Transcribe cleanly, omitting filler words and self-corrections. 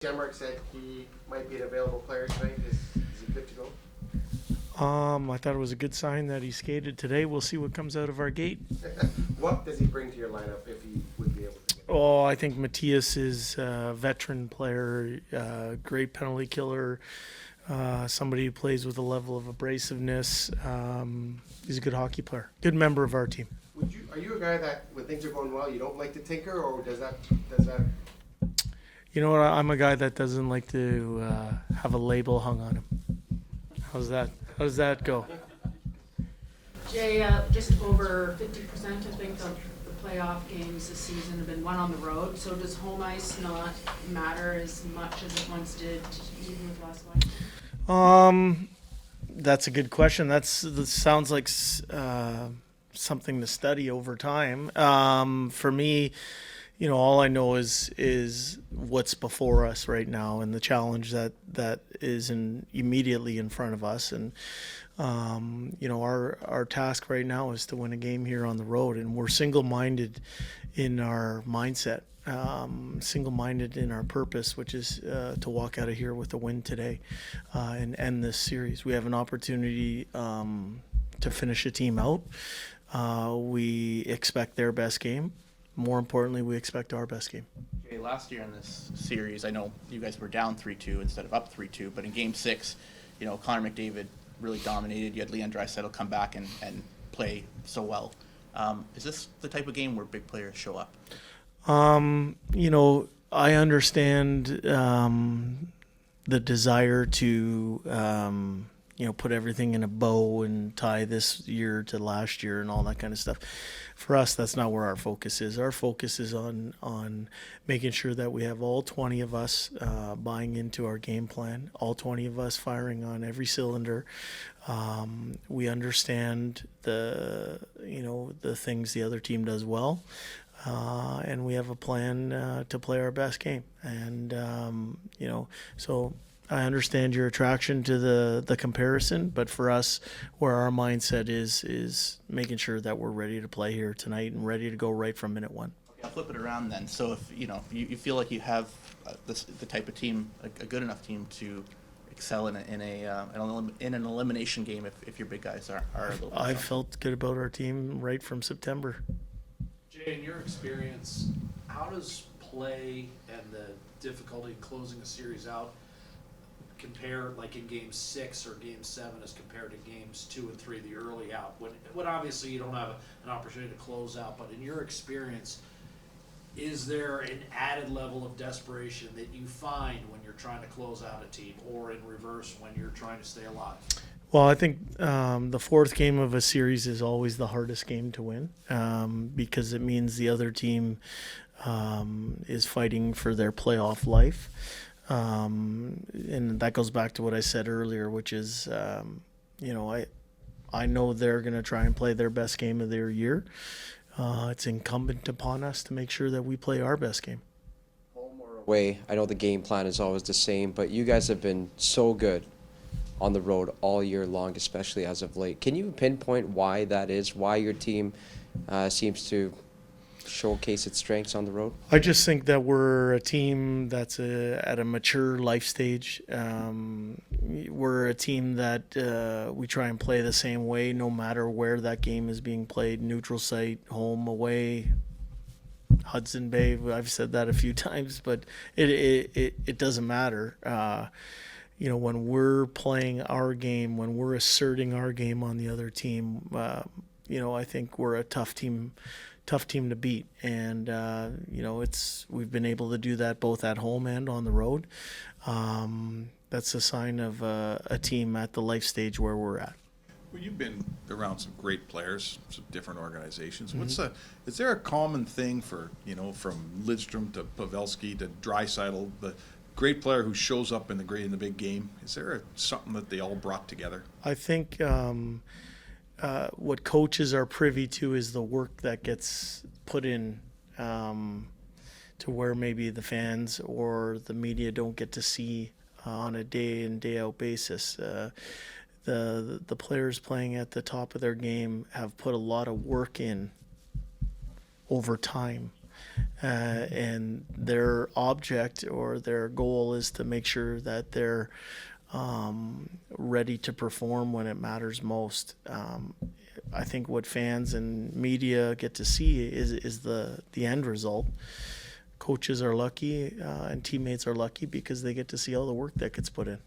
Denmark said he might be an available player tonight. Is he good to go? I thought it was a good sign that he skated today. We'll see what comes out of our gate. What does he bring to your lineup if he would be able to get? Oh, I think Matthias is a veteran player, great penalty killer, somebody who plays with a level of abrasiveness. He's a good hockey player, good member of our team. Are you a guy that when things are going well you don't like to tinker, or does that? You know what? I'm a guy that doesn't like to have a label hung on him. How's that? How does that go? Jay, just over 50%, I think, of the playoff games this season have been won on the road. So does home ice not matter as much as it once did, even with less ice? That's a good question. That sounds like something to study over time. For me, all I know is what's before us right now and the challenge that is immediately in front of us. And our task right now is to win a game here on the road, and we're single-minded in our mindset, single-minded in our purpose, which is to walk out of here with a win today and end this series. We have an opportunity to finish a team out. We expect their best game. More importantly, we expect our best game. Okay, last year in this series, I know you guys were down 3-2 instead of up 3-2, but in Game 6, Connor McDavid really dominated. You had Leon Draisaitl come back and play so well. Is this the type of game where big players show up? I understand the desire to put everything in a bow and tie this year to last year and all that kind of stuff. For us, that's not where our focus is. Our focus is on making sure that we have all 20 of us buying into our game plan, all 20 of us firing on every cylinder. We understand the things the other team does well, and we have a plan to play our best game. And so I understand your attraction to the comparison, but for us, where our mindset is making sure that we're ready to play here tonight and ready to go right from minute one. Okay, I'll flip it around then. So if you feel like you have the type of team, a good enough team to excel in an elimination game, if your big guys are a little. I felt good about our team right from September. Jay, in your experience, how does play and the difficulty closing a series out compare, like in Game 6 or Game 7, as compared to Games 2 and 3, the early out? When obviously you don't have an opportunity to close out, but in your experience, is there an added level of desperation that you find when you're trying to close out a team, or in reverse when you're trying to stay alive? Well, I think the fourth game of a series is always the hardest game to win because it means the other team is fighting for their playoff life. And that goes back to what I said earlier, which is, I know they're going to try and play their best game of their year. It's incumbent upon us to make sure that we play our best game. Home or away, I know the game plan is always the same, but you guys have been so good on the road all year long, especially as of late. Can you pinpoint why that is, why your team seems to showcase its strengths on the road? I just think that we're a team that's at a mature life stage. We're a team that we try and play the same way no matter where that game is being played, neutral site, home, away, Hudson Bay. I've said that a few times, but it doesn't matter. When we're playing our game, when we're asserting our game on the other team, I think we're a tough team to beat, and we've been able to do that both at home and on the road. That's a sign of a team at the life stage where we're at. Well, you've been around some great players, some different organizations. Mm-hmm. Is there a common thing for from Lidstrom to Pavelski to Draisaitl, the great player who shows up in the big game? Is there something that they all brought together? I think. What coaches are privy to is the work that gets put in to where maybe the fans or the media don't get to see on a day in, day out basis. The players playing at the top of their game have put a lot of work in over time. and their object or their goal is to make sure that they're ready to perform when it matters most. I think what fans and media get to see is the end result. Coaches are lucky and teammates are lucky because they get to see all the work that gets put in.